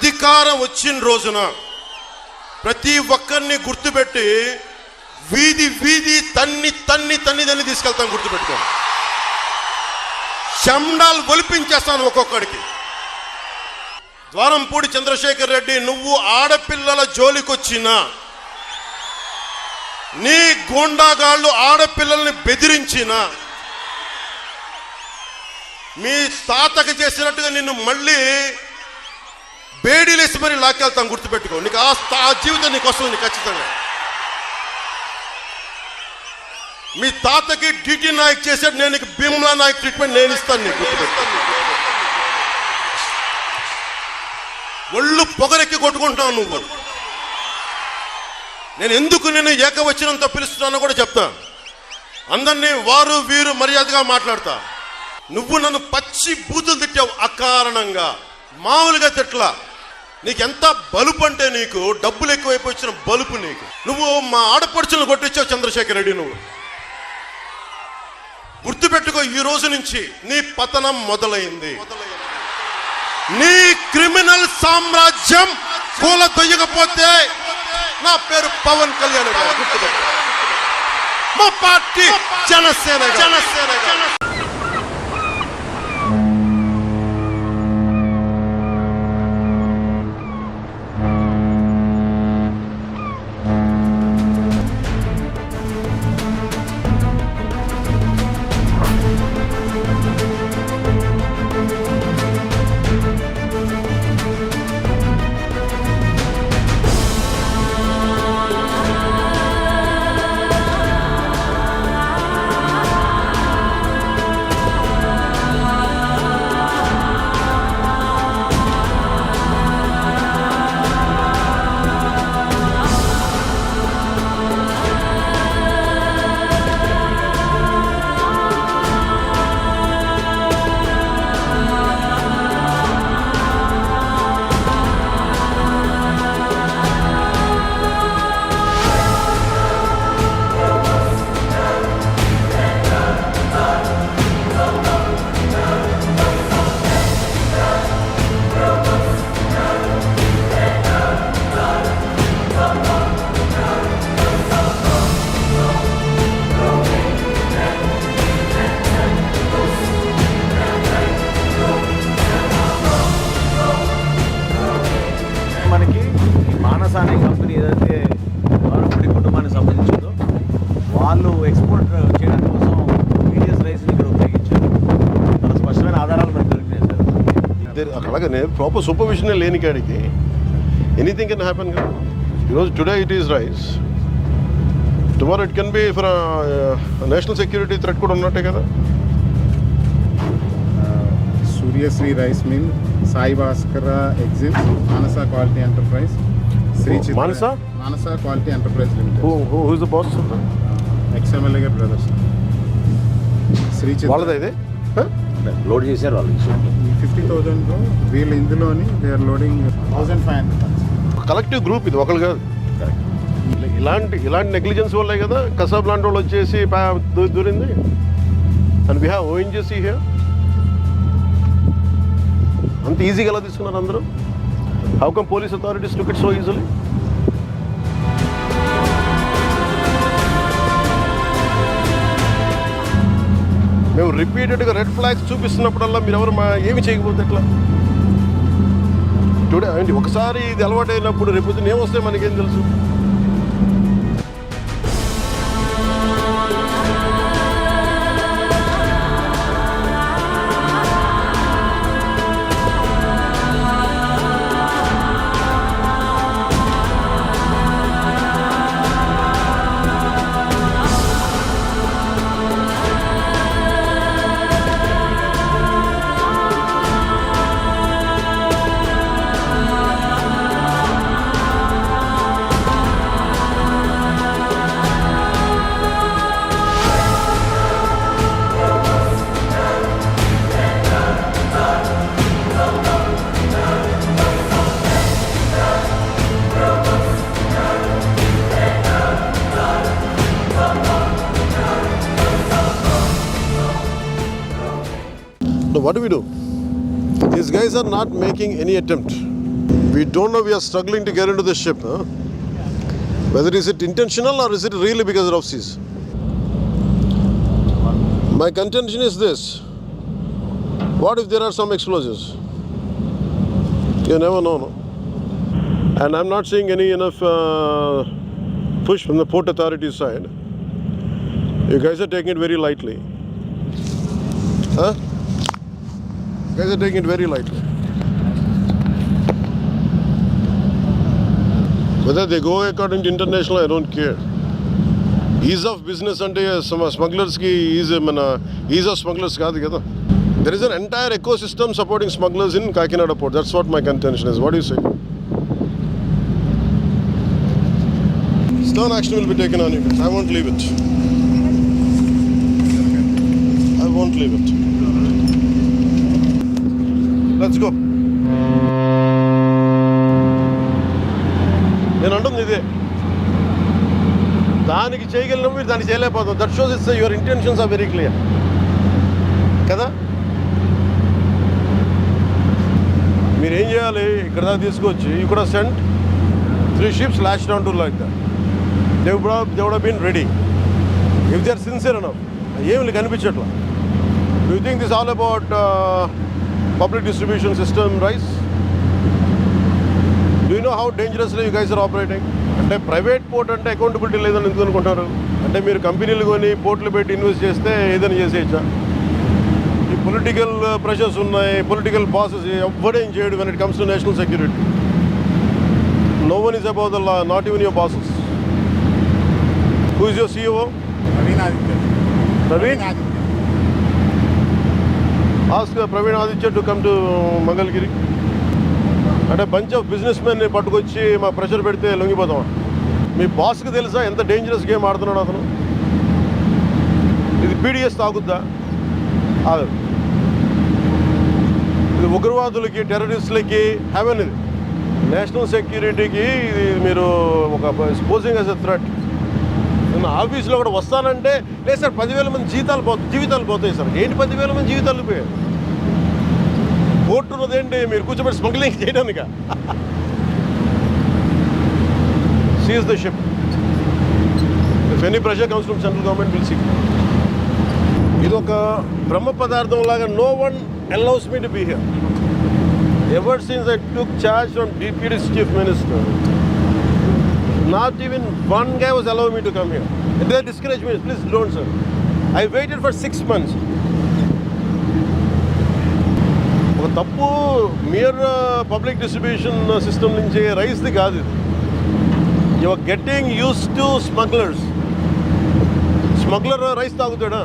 అధికారం వచ్చిన రోజున ప్రతి ఒక్కరిని గుర్తుపెట్టి వీధి వీధి తన్ని తన్ని తన్ని తన్ని తీసుకెళ్తాను. గుర్తుపెట్టుకో, చెండాలు ఒలిపించేస్తాను ఒక్కొక్కడికి. ద్వారంపూడి చంద్రశేఖర్ రెడ్డి, నువ్వు ఆడపిల్లల జోలికొచ్చినా, నీ గూండాగాళ్ళు ఆడపిల్లల్ని బెదిరించినా, మీ తాతకి చేసినట్టుగా నిన్ను మళ్ళీ బేడీలేసి మరి లాక్కెళ్తాం. గుర్తుపెట్టుకో, నీకు ఆ జీవితం నీకు వస్తుంది ఖచ్చితంగా. మీ తాతకి డిటి నాయక్ చేసాడు, నేను నీకు భీమ్లా నాయక్ ట్రీట్మెంట్ నేను ఇస్తాను నీకు. ఒళ్ళు పొగరెక్కి కొట్టుకుంటావు నువ్వు. నేను ఎందుకు నేను ఏకవచనంతో పిలుస్తున్నానో కూడా చెప్తా. అందరినీ వారు వీరు మర్యాదగా మాట్లాడతా. నువ్వు నన్ను పచ్చి బూతులు తిట్టావు అకారణంగా, మామూలుగా తిట్లా. నీకెంత బలుపు అంటే, నీకు డబ్బులు ఎక్కువైపోయిన బలుపు నీకు. నువ్వు మా ఆడపడుచులను కొట్టించావు చంద్రశేఖర్ రెడ్డి. నువ్వు గుర్తుపెట్టుకో, ఈ రోజు నుంచి నీ పతనం మొదలైంది. నీ క్రిమినల్ సామ్రాజ్యం కూలదొయ్యకపోతే నా పేరు పవన్ కళ్యాణ్. గుర్తుపెట్టుకో, మా పార్టీ జనసేన. మనకి మానస అనే కంపెనీ ఏదైతే ద్వారంపూడి కుటుంబానికి సంబంధించిందో, వాళ్ళు ఎక్స్పోర్ట్ చేయడం కోసం మీడియస్ రైస్ని ఇక్కడ ఉపయోగించారు. చాలా స్పష్టమైన ఆధారాలు మనకు దొరికినాయి సార్. అలాగే ప్రాపర్ సూపర్విజన్ లేని కాడికి ఎనీథింగ్ కెన్ హ్యాపెన్ కదా. ఈరోజు today it is rice, tomorrow it can be for national security threat కూడా ఉన్నట్టే కదా. Suryasri rice mill, Sai Bhaskar exit, Manasa quality enterprise, Sri Manasa quality enterprise limited. Who is the boss? Ex MLA గారి brothers. Sri వాళ్ళదా ఇది? లోడ్ చేశారు వాళ్ళు 50,000 వీళ్ళు. ఇందులోని they are loading 1,500. Collective group ఇది, ఒకళ్ళు కాదు. ఇలాంటి నెగ్లిజెన్స్ వల్లే కదా కసాబ్ లాంటి వాళ్ళు వచ్చేసి దూరింది. And we have ONGC here. అంత ఈజీగా ఎలా తీసుకున్నారు అందరూ? How come police authorities took it so easily? మేము రిపీటెడ్గా రెడ్ ఫ్లాగ్స్ చూపిస్తున్నప్పుడల్లా మీరు ఎవరు ఏమి చేయకపోతే ఎట్లా? టుడే ఏంటి, ఒకసారి ఇది అలవాటు అయినప్పుడు రేపు ఏమొస్తే మనకేం తెలుసు? What do we do? These guys are not making any attempt. We don't know, we are struggling to get into the ship. Huh? Whether is it intentional or is it really because of seas? My contention is this. What if there are some explosives? You never know, no? And I'm not seeing any enough push from the Port Authority side. You guys are taking it very lightly. Huh? You guys are taking it very lightly. Whether they go according to international, I don't care. Ease of business ante smugglers ki ease of smugglers kaadu kada. There is an entire ecosystem supporting smugglers in Kakinada port. That's what my contention is. What do you say? Stern action will be taken on you guys. I won't leave it. I won't leave it. Let's go. నేను అంటుంది ఇదే, దానికి చేయగలిగిన మీరు దానికి చేయలేకపోతాం. That shows it's your intentions are very clear కదా. మీరు ఏం చేయాలి, ఇక్కడ దాకా తీసుకొచ్చి you could have sent 3 ships lashed down to like that. They would have been ready if they are sincere enough. ఏమి కనిపించట్లా. Do you think this is all about public distribution system rice? Do you know how dangerously you guys are operating? అంటే private port అంటే accountability లేదని ఎందుకు అనుకుంటారు? అంటే మీరు కంపెనీలు కొని పోర్ట్లు పెట్టి ఇన్వెస్ట్ చేస్తే ఏదైనా చేసేయచ్చా? ఈ పొలిటికల్ ప్రెషర్స్ ఉన్నాయి, పొలిటికల్ బాసెస్ ఎవ్వడేం చేయడు when it comes to national security. No one is above the law, not even your bosses. Who is your CEO? Praveen Aditya. Praveen? Aditya. Ask Praveen Aditya to come to Mangalgiri. అంటే bunch of business మెన్ని పట్టుకొచ్చి మా pressure పెడితే లొంగిపోతాం. మీ బాస్కి తెలుసా ఎంత dangerous game ఆడుతున్నాడు అతను? ఇది పీడిఎస్ తాగుద్దా? ఇది ఉగ్రవాదులకి, టెర్రరిస్టులకి హెవెన్. ఇది నేషనల్ సెక్యూరిటీకి ఇది మీరు ఒక స్పోజింగ్ యాజ్ ఎ థ్రెట్. నేను ఆఫీస్లో కూడా వస్తానంటే లేదు సార్ 10,000 మంది జీవితాలు పోతాయి సార్. ఏంటి 10,000 మంది జీవితాలు పోయాయి? కోర్టు ఉన్నదేంటి మీరు కూర్చోబెట్టి స్మగ్లింగ్ చేయడానిక? Seize the ship. If any pressure comes from central government will see. ఇది ఒక బ్రహ్మ పదార్థం లాగా. No one allows me to be here. Ever since I took charge from DPD's chief minister, not even one guy was allowing me to come here. If they discourage me, please don't, sir. I waited for 6 months. ఒక తప్పు mere public distribution system నుంచి రైస్ది కాదు ఇది. You are getting use to smugglers. Smuggler rice తాగుతాడా?